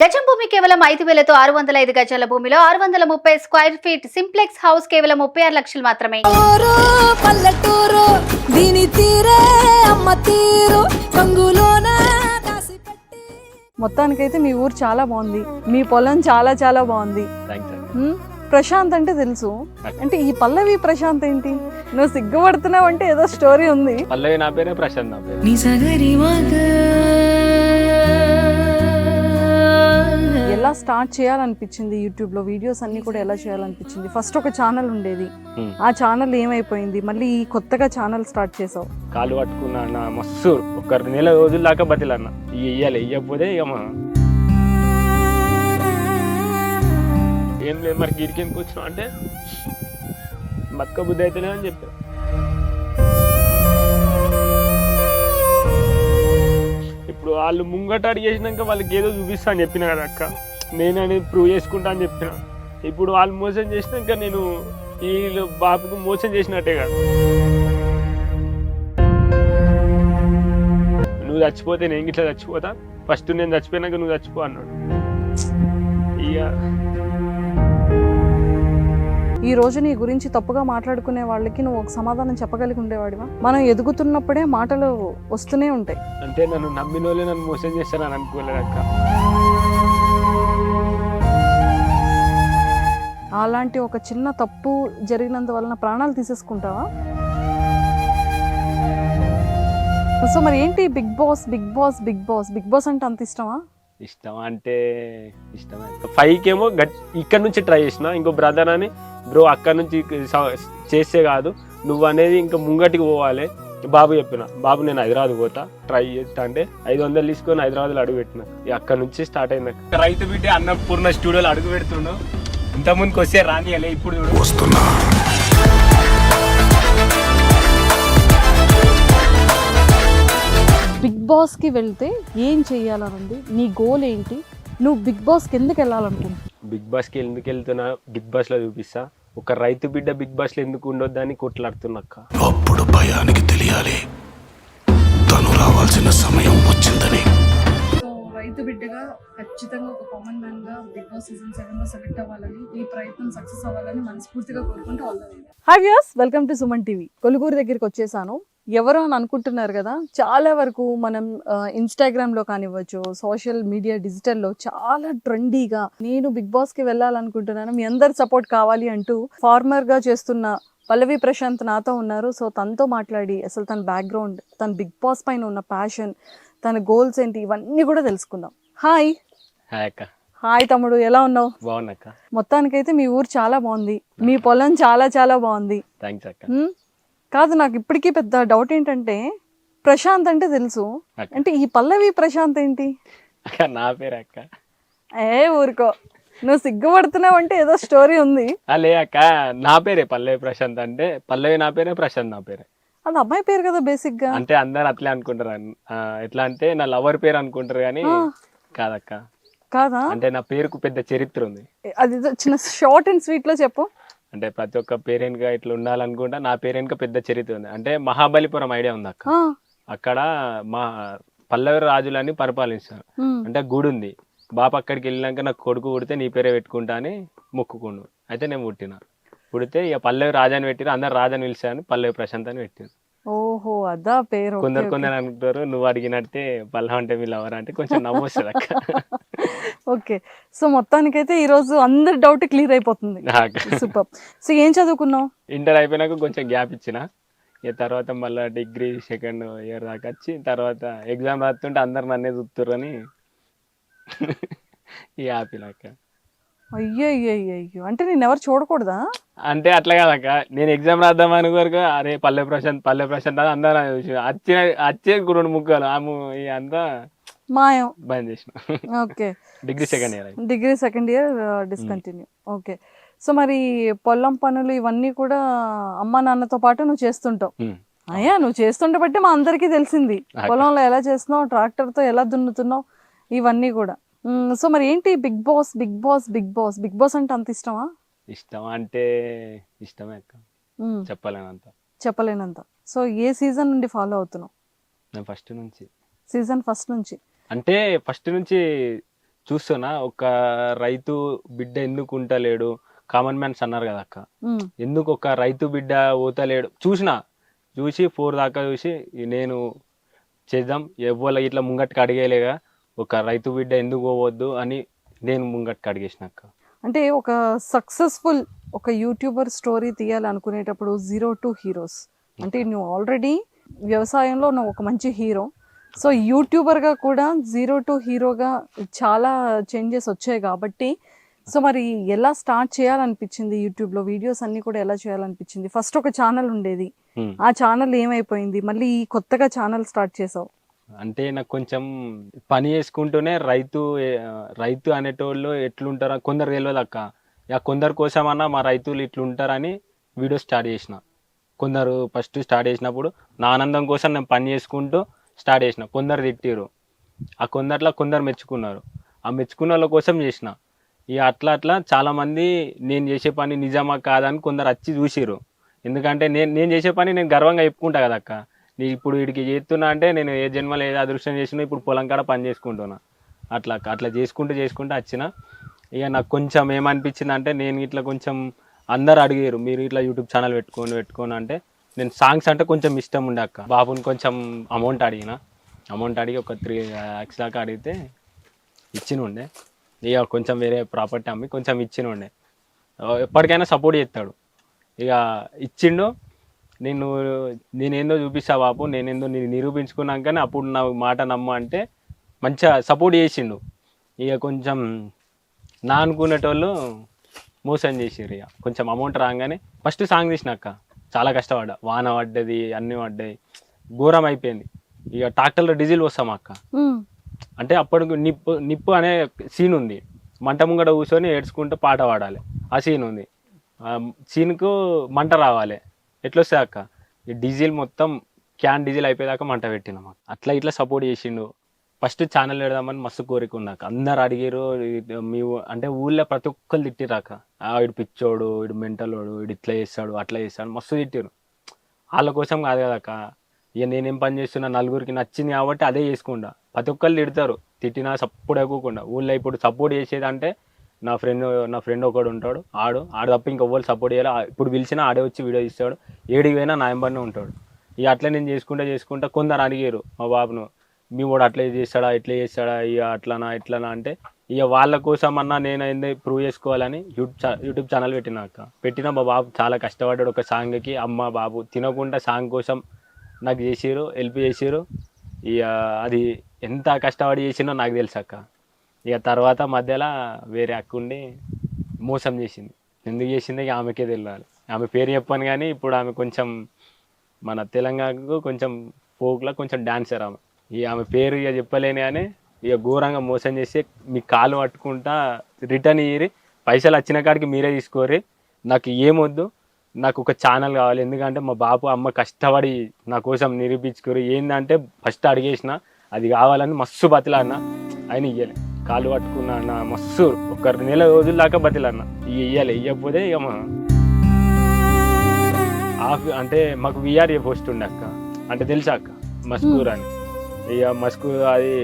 గజం భూమి కేవలం 5,000తో 605 గజాల భూమిలో 630 స్క్వేర్ ఫీట్ సింప్లెక్స్ హౌస్ కేవలం 36 లక్షలు మాత్రమే. పల్లెటూరు దీని తీరే అమ్మ తీరు కంగులోన దాసిపెట్టి. మొత్తానికైతే మీ ఊరు చాలా బాగుంది, మీ పొలం చాలా చాలా బాగుంది. ప్రశాంత్ అంటే తెలుసు, అంటే ఈ పల్లవి ప్రశాంత్ ఏంటి? నువ్వు సిగ్గుపడుతున్నావు అంటే ఏదో స్టోరీ ఉంది. పల్లవి నా పేరే, ప్రశాంత్ నా పేరు. ఎలా స్టార్ట్ చేయాలనిపించింది? యూట్యూబ్ లో వీడియోస్ అన్ని కూడా ఎలా చేయాలనిపించింది? ఫస్ట్ ఒక ఛానల్ ఉండేది, ఆ ఛానల్ ఏమైపోయింది? మళ్ళీ ఈ కొత్తగా ఛానల్ స్టార్ట్ చేసావు. కాలు పట్టుకున్నా అన్న, మస్తు ఒక నెల రోజుల దాకా బతిలన్న. ఇయ్యాలి, ఇయ్యకపోతే ఇక ఏం లేదు. మరి గిరికి ఎందుకు వచ్చినావు అంటే బతుక బుద్ధి అయితేనే అని చెప్పారు. ఇప్పుడు వాళ్ళు ముంగట అడిగేసినాక వాళ్ళకి ఏదో చూపిస్తా అని చెప్పిన కదా అక్క, నేను అనేది ప్రూవ్ చేసుకుంటా అని చెప్పిన. ఇప్పుడు వాళ్ళు మోసం చేసినాక నేను వీళ్ళు బాబుకు మోసం చేసినట్టే కదా. నువ్వు చచ్చిపోతే నేను ఇట్లా చచ్చిపోతా, ఫస్ట్ నేను చచ్చిపోయినాక నువ్వు చచ్చిపో అన్నాడు. ఇక ఈ రోజు నీ గురించి తప్పుగా మాట్లాడుకునే వాళ్ళకి నువ్వు ఒక సమాధానం చెప్పగలిగి ఉండేవాడివా? మనం ఎదుగుతున్నప్పుడే మాటలు వస్తూనే ఉంటాయి. అంటే నన్ను నమ్మిన వాళ్ళే నన్ను మోసం చేస్తానని అనుకోలేదు అక్క. అలాంటి ఒక చిన్న తప్పు జరిగినందు వలన ప్రాణాలు తీసేసుకుంటావా? సో మరి ఏంటి Bigg Boss Bigg Boss Bigg Boss Bigg Boss అంటే అంత ఇష్టమా? ఇష్టం అంటే ఇష్టమే. 5 ఏమో ఇక్కడ నుంచి ట్రై చేసిన, ఇంకో బ్రదర్ అని బ్రో అక్కడ నుంచి చేస్తే కాదు నువ్వు అనేది ఇంకా ముంగటికి పోవాలి. బాబు చెప్పిన, బాబు నేను హైదరాబాద్ పోతా ట్రై చేస్తా అంటే 500 తీసుకొని హైదరాబాద్లో అడుగు పెట్టిన. అక్కడ నుంచి స్టార్ట్ అయింది. రైతు బిడ్డ అన్నపూర్ణ స్టూడియోలో అడుగు పెడుతుండు. ఇంతకుముందుకు వస్తే రానియాలి, ఇప్పుడు వస్తున్నా. బిగ్ బాస్కి వెళ్తే ఏం చెయ్యాలనుంది? నీ గోల్ ఏంటి? నువ్వు బిగ్ బాస్కి ఎందుకు వెళ్ళాలనుకుంటున్నావు? బిగ్ బాస్కి ఎందుకు వెళ్తున్నా బిగ్ బాస్లో చూపిస్తా. ఒక రైతు బిడ్డ బిగ్ బాస్లో ఎందుకు ఉండొద్దని కొట్లాడుతున్నక్క. అప్పుడు భయానికి తెలియాలి తను రావాల్సిన సమయం వచ్చిందని. సో రైతు బిడ్డగా ఖచ్చితంగా ఒక కామన్ మ్యాన్ గా బిగ్ బాస్ సీజన్ 7 లో సెలెక్ట్ అవ్వాలని, ఈ ప్రయత్నం సక్సెస్ అవ్వాలని మనస్ఫూర్తిగా కోరుకుంటూ all. Hi viewers, welcome to Suman TV. Koluguru దగ్గరికి వచ్చేసాను. ఎవరో అని అనుకుంటున్నారు కదా, చాలా వరకు మనం ఇన్స్టాగ్రామ్లో కానివ్వచ్చు, సోషల్ మీడియా డిజిటల్లో చాలా ట్రెండీగా నేను బిగ్ బాస్కి వెళ్ళాలనుకుంటున్నాను, మీ అందరి సపోర్ట్ కావాలి అంటూ ఫార్మర్గా చేస్తున్న పల్లవి ప్రశాంత్ నాతో ఉన్నారు. సో తనతో మాట్లాడి అసలు తన బ్యాక్గ్రౌండ్, తన బిగ్ బాస్ పైన ఉన్న ప్యాషన్, తన గోల్స్ ఏంటి, ఇవన్నీ కూడా తెలుసుకుందాం. హాయ్. హాయ్ అక్క. హాయ్ తమ్ముడు, ఎలా ఉన్నావు? బాగున్నాక్క. మొత్తానికైతే మీ ఊరు చాలా బాగుంది, మీ పొలం చాలా చాలా బాగుంది. థ్యాంక్స్ అక్క. కాదు, నాకు ఇప్పటికీ పెద్ద డౌట్ ఏంటంటే ప్రశాంత్ అంటే తెలుసు, అంటే ఈ పల్లవి ప్రశాంత్ ఏంటి? అక్క నా పేరే అక్క. ఊరుకో, నువ్వు సిగ్గుపడుతున్నావు అంటే ఏదో స్టోరీ ఉంది. లే అక్క, నా పేరే పల్లవి ప్రశాంత్. అంటే పల్లవి నా పేరే, ప్రశాంత్ నా పేరే. అది అమ్మాయి పేరు కదా బేసిక్ గా. అంటే అందరు అట్లే అనుకుంటారు. ఎట్లా అంటే నా లవర్ పేరు అనుకుంటారు కానీ కాదక్క. కాదా? అంటే నా పేరుకు పెద్ద చరిత్ర ఉంది. అది చిన్న షార్ట్ అండ్ స్వీట్ లో చెప్పు. అంటే ప్రతి ఒక్క పేరెంట్ గా ఇట్లా ఉండాలనుకుంటా. నా పేరెంట్ గా పెద్ద చరిత్ర ఉంది. అంటే మహాబలిపురం ఐడియా ఉంది అక్క. అక్కడ మా పల్లవి రాజులని పరిపాలిస్తారు. అంటే గుడి ఉంది. బాప అక్కడికి వెళ్ళినాక నాకు కొడుకు పుడితే నీ పేరే పెట్టుకుంటా అని మొక్కుకుండు. అయితే నేను పుట్టిన. పుడితే ఇక పల్లవి రాజాని పెట్టిరు. అందరు రాజాని పిలిచాను, పల్లవి ప్రశాంత్ అని పెట్టారు. ఓహో, అదా పేరు. కొందరు అనుకుంటారు నువ్వు అడిగినట్టే పల్లవి అంటే వీళ్ళు ఎవరు అంటే కొంచెం నవ్వొస్తుంది అక్క. ఓకే, సో మొత్తానికైతే ఈ రోజు అందరి డౌట్ క్లియర్ అయిపోతుంది. సూపర్. సో ఏం చదువుకున్నావు? ఇంటర్ అయిపోయినాక కొంచెం గ్యాప్ ఇచ్చిన. ఇక తర్వాత మళ్ళీ డిగ్రీ సెకండ్ ఇయర్ దాకా వచ్చి తర్వాత ఎగ్జామ్ రాస్తుంటే అందరు నన్నే చూస్తుర్రు అని ఈ ఆపిలాక. అయ్యో, అంటే నేను ఎవరు చూడకూడదా? అంటే అట్లా కాదక్క, నేను ఎగ్జామ్ రాద్దాం అని వరకు అరే పల్లవి ప్రశాంత్ అని అందరూ వచ్చే 2 ముక్కలు అంతా మాయం బంద్ చేసిన. Okay, degree second year discontinue. Okay, so మరి పొలం పనులు ఇవన్నీ కూడా అమ్మ నాన్నతో పాటు నువ్వు చేస్తుంటావు. అయ్యా, నువ్వు చేస్తుంటే బట్టి మా అందరికీ తెలిసింది పొలంలో ఎలా చేస్తున్నావు, ట్రాక్టర్తో ఎలా దున్నుతున్నావు, ఇవన్నీ కూడా. సో మరి ఏంటి Bigg Boss Bigg Boss Bigg Boss Bigg Boss అంటే అంత ఇష్టమా? ఇష్టం అంటే ఇష్టమే అక్క, చెప్పలేనంత. సో ఏ సీజన్ నుండి ఫాలో అవుతున్నావు? నేను ఫస్ట్ నుంచి. సీజన్ ఫస్ట్ నుంచి అంటే ఫస్ట్ నుంచి చూస్తున్నా ఒక రైతు బిడ్డ ఎందుకు ఉంటలేడు, కామన్ మ్యాన్స్ అన్నారు కదా అక్క, ఎందుకు ఒక రైతు బిడ్డ పోతలేడు చూసి 4 దాకా చూసి నేను చేద్దాం ఎవ్వరు ఇట్లా ముంగట్టుకు అడిగేలేగా, ఒక రైతు బిడ్డ ఎందుకు పోవద్దు అని నేను ముంగట్టుకు అడిగేసినాక. అంటే ఒక సక్సెస్ఫుల్ ఒక యూట్యూబర్ స్టోరీ తీయాలనుకునేటప్పుడు 0 to హీరోస్ అంటే నువ్వు ఆల్రెడీ వ్యవసాయంలో నువ్వు ఒక మంచి హీరో, సో యూట్యూబర్గా కూడా 0 to హీరోగా చాలా చేంజెస్ వచ్చాయి కాబట్టి, సో మరి ఎలా స్టార్ట్ చేయాలనిపించింది యూట్యూబ్లో వీడియోస్ అన్నీ కూడా ఎలా చేయాలనిపించింది? ఫస్ట్ ఒక ఛానల్ ఉండేది, ఆ ఛానల్ ఏమైపోయింది, మళ్ళీ కొత్తగా ఛానల్ స్టార్ట్ చేసావు? అంటే నాకు కొంచెం పని చేసుకుంటూనే రైతు అనేటోళ్ళు ఎట్లుంటారో కొందరు తెలియదు అక్క. ఇక కొందరి కోసమన్నా మా రైతులు ఇట్లుంటారని వీడియో స్టార్ట్ చేసిన. కొందరు ఫస్ట్ స్టార్ట్ చేసినప్పుడు నా ఆనందం కోసం నేను పని చేసుకుంటూ స్టార్ట్ చేసిన. కొందరు తిట్టిరు, ఆ కొందరిలో కొందరు మెచ్చుకున్నారు, ఆ మెచ్చుకున్న వాళ్ళ కోసం చేసిన. ఇక అట్లా చాలామంది నేను చేసే పని నిజమా కాదని కొందరు వచ్చి చూసిరు. ఎందుకంటే నేను చేసే పని నేను గర్వంగా చెప్పుకుంటా కదా అక్క. నీ ఇప్పుడు వీడికి చేస్తున్నా అంటే నేను ఏ జన్మలో ఏదో అదృష్టం చేసినా ఇప్పుడు పొలం కాడ పని చేసుకుంటున్నా. అట్లా చేసుకుంటూ వచ్చిన. ఇక నాకు కొంచెం ఏమనిపించింది అంటే, నేను ఇట్లా కొంచెం అందరు అడిగారు మీరు ఇట్లా యూట్యూబ్ ఛానల్ పెట్టుకోను అంటే, నేను సాంగ్స్ అంటే కొంచెం ఇష్టం ఉండే అక్క. బాబుని కొంచెం అమౌంట్ అడిగి ఒక 3 lakhs దాకా అడిగితే ఇచ్చినుండే. ఇక కొంచెం వేరే ప్రాపర్టీ అమ్మి కొంచెం ఇచ్చినుండే. ఎప్పటికైనా సపోర్ట్ చేస్తాడు. ఇక ఇచ్చిండు. నేనేందో చూపిస్తా బాబు, నేను నిరూపించుకున్నాకనే అప్పుడు నా మాట నమ్ము అంటే మంచిగా సపోర్ట్ చేసిండు. ఇక కొంచెం నా అనుకునేటోళ్ళు మోసం చేసిర్రు. ఇక కొంచెం అమౌంట్ రాగానే ఫస్ట్ సాంగ్ తీసినాక చాలా కష్టపడ్డా, వాన పడ్డది, అన్నీ పడ్డాయి, ఘోరం అయిపోయింది. ఇక ట్రాక్టర్లో డీజిల్ వస్తాం అక్క. అంటే అప్పటికి నిప్పు అనే సీన్ ఉంది, మంట ముంగట కూర్చొని ఏడ్చుకుంటూ పాట పాడాలి, ఆ సీన్ ఉంది. సీన్కు మంట రావాలి, ఎట్లా వస్తాయి అక్క? ఈ డీజిల్ మొత్తం క్యాన్ డీజిల్ అయిపోయేదాకా మంట పెట్టినాం. ఇట్లా సపోర్ట్ చేసిండు. ఫస్ట్ ఛానల్ పెడదామని మస్తు కోరిక ఉన్నాక అందరు అడిగారు. మీ అంటే ఊళ్ళో ప్రతి ఒక్కరు తిట్టిరాక, వీడు పిచ్చోడు, వీడు మెంటలోడు, వీడు ఇట్లా చేస్తాడు అట్లా చేస్తాడు మస్తు తిట్టారు. వాళ్ళ కోసం కాదు కదక్క. ఇక నేనేం పని చేస్తున్నా నలుగురికి నచ్చింది కాబట్టి అదే చేసుకుంటా. ప్రతి ఒక్కరు తిడతారు, తిట్టినా సపోర్ట్ అవ్వకుండా. ఊళ్ళో ఇప్పుడు సపోర్ట్ చేసేది అంటే నా ఫ్రెండ్ ఒకడు ఉంటాడు, ఆడు తప్ప ఇంకొవ్వరు సపోర్ట్ చేయాలి. ఇప్పుడు పిలిచినా ఆడే వచ్చి వీడియో ఇస్తాడు, ఏడికి పోయినా నా ఎంబడినే ఉంటాడు. ఇక అట్లా నేను చేసుకుంటా కొందరు అడిగారు మా బాబును, మీ వాడు అట్లా చేస్తాడా ఇట్లా చేస్తాడా, ఇక ఇట్లానా అంటే ఇక వాళ్ళ కోసం అన్నా నేను ఏంది ప్రూవ్ చేసుకోవాలని యూట్యూబ్ ఛానల్ పెట్టినా మా బాబు చాలా కష్టపడ్డాడు. ఒక సాంగ్కి అమ్మ బాబు తినకుండా సాంగ్ కోసం నాకు చేసిరు, హెల్ప్ చేసిరు. ఇక అది ఎంత కష్టపడి చేసినో నాకు తెలుసు అక్క. ఇక తర్వాత మధ్యలో వేరే అక్క ఉండి మోసం చేసింది. ఎందుకు చేసింది ఇక ఆమెకే తెలియాలి. ఆమె పేరు చెప్పాను కానీ ఇప్పుడు ఆమె కొంచెం మన తెలంగాణకు కొంచెం ఫోక్లో కొంచెం డాన్సర్ ఆమె. ఇక ఆమె పేరు ఇక చెప్పలేని కానీ ఇక ఘోరంగా మోసం చేసి మీ కాలు పట్టుకుంటా రిటర్న్ ఇయ్యి, పైసలు వచ్చిన కాడికి మీరే తీసుకోరి, నాకు ఏమొద్దు, నాకు ఒక ఛానల్ కావాలి. ఎందుకంటే మా బాపు అమ్మ కష్టపడి నా కోసం నిరూపించుకోరు. ఏంటంటే ఫస్ట్ అడిగేసిన అది కావాలని మస్తు బతిలాడిన, ఆయన ఇయ్యలే. కాలు పట్టుకున్నా అన్న మస్తు ఒక 1 నెల రోజుల దాకా బతిలాడిన, ఇయ్యకపోతే ఇక అంటే మాకు విఆర్ఏ పోస్ట్ ఉండే అక్క, అంటే తెలుసా అక్క మస్కూర్ అని. ఇక మస్కూర్ అది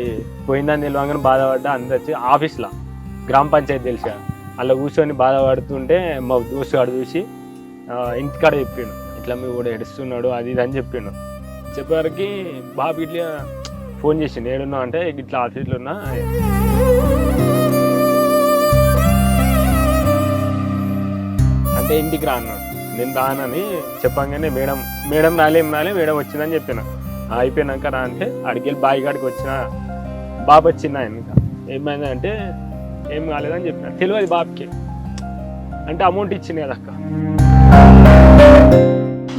పోయిందని తెలియగానే బాధపడ్డా. అందరు వచ్చి ఆఫీస్లో గ్రామ పంచాయతీ తెలుసా, అలా కూర్చొని బాధపడుతుంటే మా దోస్తు గారు చూసి ఇంటికాడ చెప్పిండు, ఇట్లా మీ కూడా ఏడుస్తున్నాడు అది ఇది అని చెప్పిండు. చెప్పేవారికి బాబు ఇట్లా ఫోన్ చేసిండు, ఏడున్నా అంటే ఇట్లా ఆఫీస్లో ఉన్నా, అంటే ఇంటికి రా అన్నాడు. నేను రానని చెప్పంగానే మేడం రాలే మేడం వచ్చిందని చెప్పిన. అయిపోయినాక రా అంటే అడిగెళ్ళి బావి కాడికి వచ్చిన, బాబు వచ్చింది ఆయన. ఇంకా ఏమైందంటే ఏం కాలేదని చెప్పిన, తెలియదు బాబుకి. అంటే అమౌంట్ ఇచ్చింది కదా అక్క,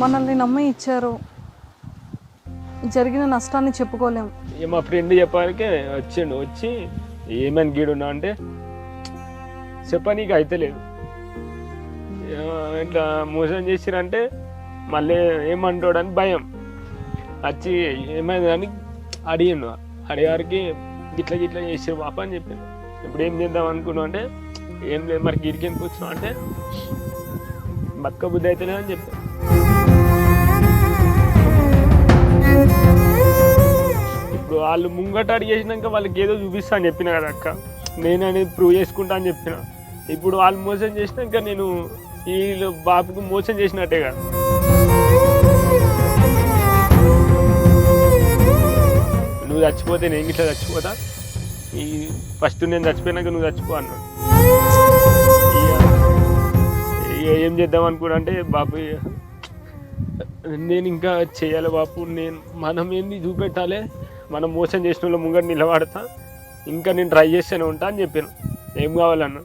మనల్ని నమ్మి ఇచ్చారు, జరిగిన నష్టాన్ని చెప్పుకోలేము. ఇక మా ఫ్రెండ్ చెప్పడానికి వచ్చిండు, వచ్చి ఏమైనా గీడున్నా అంటే చెప్పనీకి అయితే లేదు, ఇట్లా మోసం చేసిరంటే మళ్ళీ ఏమంటాడని భయం వచ్చి ఏమైందని అడిగిండు. అడిగారికి గిట్లా చేసారు పాప అని చెప్పిండు. ఇప్పుడు ఏం చేద్దాం అనుకున్నావు అంటే ఏం లేదు మరి గిరికి ఎందుకు వచ్చినావు అంటే బతుక బుద్ధి అయితేనే అని చెప్పాను. ఇప్పుడు వాళ్ళు ముంగట అడిగేసినాక వాళ్ళకి ఏదో చూపిస్తా అని చెప్పిన కదా అక్క, నేను అనేది ప్రూవ్ చేసుకుంటా అని చెప్పిన. ఇప్పుడు వాళ్ళు మోసం చేసినాక నేను వీళ్ళు బాబుకు మోసం చేసినట్టే కదా. నువ్వు చచ్చిపోతే నేను ఇట్లా చచ్చిపోతా, ఈ ఫస్ట్ నేను చచ్చిపోయినాక నువ్వు చచ్చిపో అన్నాడు. ఇక ఏం చేద్దాం అనుకున్నా అంటే బాబు నేను ఇంకా చేయాలి బాపు, మనం ఏంది చూపెట్టాలి, మనం మోసం చేసిన వాళ్ళు ముంగట నిలబడతా, ఇంకా నేను ట్రై చేస్తూనే ఉంటా అని చెప్పాను. ఏం కావాలన్నా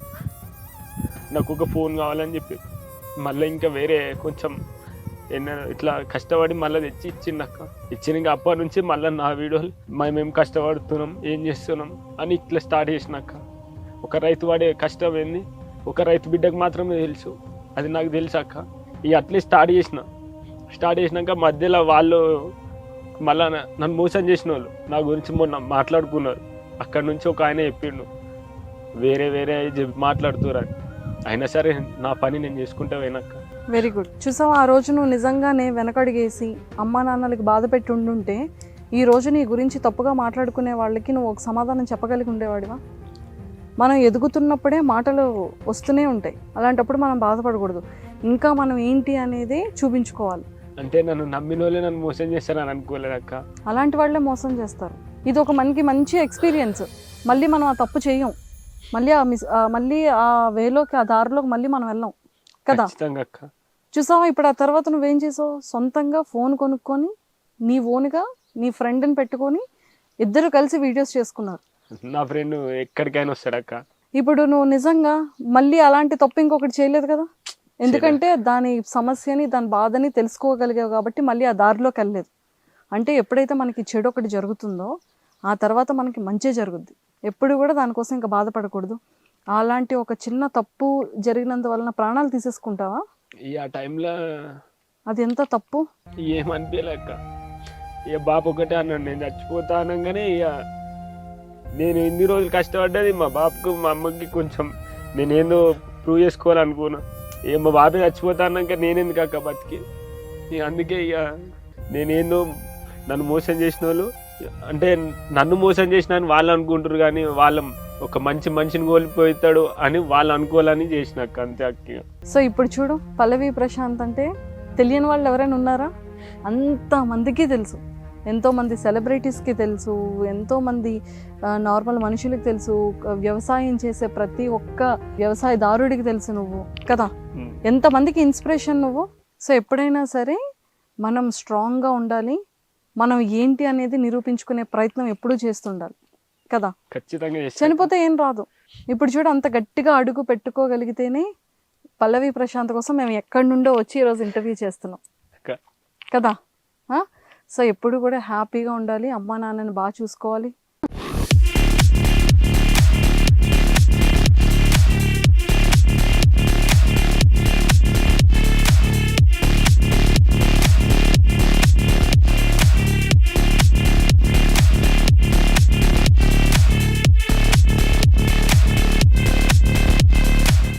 నాకు ఒక ఫోన్ కావాలని చెప్పాను. మళ్ళీ ఇంకా వేరే కొంచెం ఇట్లా కష్టపడి మళ్ళీ తెచ్చి ఇచ్చిందక్క. ఇచ్చిన ఇంకా అప్పటి నుంచి మళ్ళీ నా వీడియోలు మేము కష్టపడుతున్నాం, ఏం చేస్తున్నాం అని ఇట్లా స్టార్ట్ చేసినాక. ఒక రైతు వాడే కష్టం ఏంది ఒక రైతు బిడ్డకు మాత్రమే తెలుసు, అది నాకు తెలుసు అక్క. ఇక అట్లే స్టార్ట్ చేసినాక మధ్యలో వాళ్ళు మళ్ళా నన్ను మోసం చేసిన వాళ్ళు నా గురించి మొన్న మాట్లాడుకున్నారు. అక్కడ నుంచి ఒక ఆయన చెప్పిండు వేరే మాట్లాడుతున్నారు. అయినా సరే నా పని నేను చేసుకుంటా పోయినాక. Very good. చూసావు, ఆ రోజు నువ్వు నిజంగానే వెనకడిగేసి అమ్మా నాన్నలకి బాధ పెట్టి ఉండుంటే ఈ రోజు నీ గురించి తప్పుగా మాట్లాడుకునే వాళ్ళకి నువ్వు ఒక సమాధానం చెప్పగలిగి ఉండేవాడివా? మనం ఎదుగుతున్నప్పుడే మాటలు వస్తూనే ఉంటాయి, అలాంటప్పుడు మనం బాధపడకూడదు. ఇంకా మనం ఏంటి అనేది చూపించుకోవాలి. అంటే నన్ను నమ్మిన వాళ్ళే నన్ను మోసం చేస్తారని అనుకోలేదు అక్క. అలాంటి వాళ్ళే మోసం చేస్తారు. ఇది ఒక మనకి మంచి ఎక్స్పీరియన్స్. మళ్ళీ మనం ఆ తప్పు చేయం, మళ్ళీ ఆ వేలోకి ఆ దారిలోకి మళ్ళీ మనం వెళ్ళాం కదా. అక్క చూసావా, ఇప్పుడు ఆ తర్వాత నువ్వేం చేసావు? సొంతంగా ఫోన్ కొనుక్కొని నీ ఓన్గా నీ ఫ్రెండ్ని పెట్టుకొని ఇద్దరు కలిసి వీడియోస్ చేసుకున్నారు. నా ఫ్రెండ్ ఎక్కడికైనా వస్తాడక్క. ఇప్పుడు నువ్వు నిజంగా మళ్ళీ అలాంటి తప్పు ఇంకొకటి చేయలేదు కదా, ఎందుకంటే దాని సమస్యని దాని బాధని తెలుసుకోగలిగావు కాబట్టి మళ్ళీ ఆ దారిలోకి వెళ్ళలేదు. అంటే ఎప్పుడైతే మనకి చెడు ఒకటి జరుగుతుందో ఆ తర్వాత మనకి మంచి జరుగుద్ది. ఎప్పుడు కూడా దానికోసం ఇంకా బాధపడకూడదు. అలాంటి ఒక చిన్న తప్పు జరిగినందువలన ప్రాణాలు తీసేసుకుంటావా? ఆ టైంలో అది ఎంత తప్పు ఏమనిపించలేక ఇక బాబు ఒకటే అన్నాడు నేను చచ్చిపోతా అనగానే ఇక నేను ఎన్ని రోజులు కష్టపడ్డది మా బాబుకు మా అమ్మకి కొంచెం నేనేందో ప్రూవ్ చేసుకోవాలనుకున్నా. ఇక మా బాబు చచ్చిపోతా అన్నాక నేనెందుకు అక్క బతికి. ఇక అందుకే ఇక నేనేందో నన్ను మోసం చేసిన వాళ్ళు అంటే నన్ను మోసం చేసిన అని వాళ్ళు అనుకుంటారు, కానీ వాళ్ళ ఒక మంచి మనిషిని కోల్పోతాడు అని వాళ్ళు అనుకోవాలని చేసినాక అంతే అక్క. సో ఇప్పుడు చూడు, పల్లవి ప్రశాంత్ అంటే తెలియని వాళ్ళు ఎవరైనా ఉన్నారా? అంతమందికి తెలుసు, ఎంతోమంది సెలబ్రిటీస్కి తెలుసు, ఎంతోమంది నార్మల్ మనుషులకి తెలుసు, వ్యవసాయం చేసే ప్రతి ఒక్క వ్యవసాయదారుడికి తెలుసు నువ్వు కదా. ఎంతమందికి ఇన్స్పిరేషన్ నువ్వు. సో ఎప్పుడైనా సరే మనం స్ట్రాంగ్గా ఉండాలి, మనం ఏంటి అనేది నిరూపించుకునే ప్రయత్నం ఎప్పుడూ చేస్తుండాలి కదా. ఖచ్చితంగా చనిపోతే ఏం రాదు. ఇప్పుడు చూడు, అంత గట్టిగా అడుగు పెట్టుకోగలిగితేనే పల్లవి ప్రశాంత్ కోసం మేము ఎక్కడి నుండో వచ్చి ఈరోజు ఇంటర్వ్యూ చేస్తున్నాం కదా. సో ఎప్పుడు కూడా హ్యాపీగా ఉండాలి, అమ్మా నాన్నని బాగా చూసుకోవాలి,